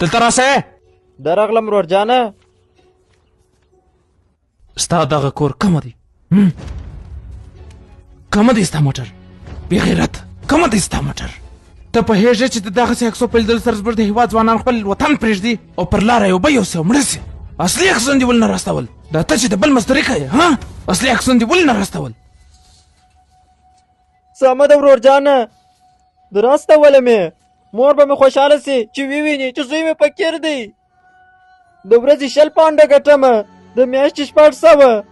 دلته راسه. درغلم ورور جانه. ستا دغه کور کومه دی؟ کومه دی ستا موټر؟ بې غیرت کومه دی ستا موټر؟ ته پوهېږې چې د دغسې عکسو پیلدلو سره زموږ د هېواد ځوانان خپل وطن پرېږدي او پر لاره یو به یو سي او مړه سي. اصلي عکسونه دې ولې نه راستول؟ دا ته چې د بل مزدوري کوې ها؟ اصلي عکسونه دې ولې نه راستول؟ سمه ده ورور جانه، راستوله مې. مور به مې خوشحاله سي چې وویني چې زوی مې فقیر دی. د ورځې 20 پاونډه ګټمه، د میاشتې 600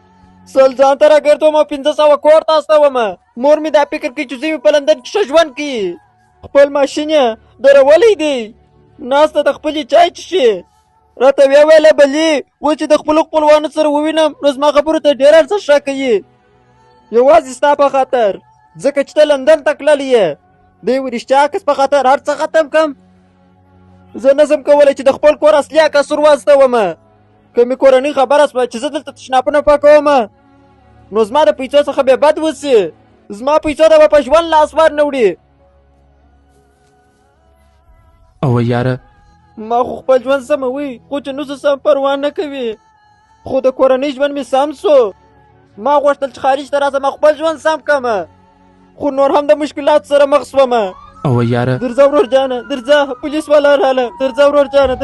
سل ځان ته راګرځوم او 500 کور ته استومه. مور مې دا فکر کوي چې زوی مې په لندن کې ښه ژوند کوي. خپل ماشین یې درولی دی، ناسته د خپلې چای څښي. راته ویې ویله بلې اوس چې د خپلو خپلوانو سره ووینم نو زما خبرو ته ډېر ارزښت راکوي، یوازې ستا په خاطر، ځکه چې ته لندن ته تللی یې. د یو رښتیا عکس په خاطر هر څه ختم کم. زه نه شم کولی چې د خپل کور اصلي عکس ور واستومه. که مې کورنۍ خبره شوه چې زه دلته تشناپونه پاکومه نو زما د پیسو څخه بې بد وسي. زما پیسو ته به په ژوند لاس ور نه وړي. او یاره ما خو خپل ژوند سموي، خو چې نو سم پروا نه کوي. خو د کورنۍ ژوند مې سم سو. ما غوښتل چې خارج ته راسم خپل ژوند سم کمه، خو نور هم د مشکلات سره مخ شومه. او یاره درځه ورور جانه، درځه، پولیس والا راغله. درځه ورور جانه.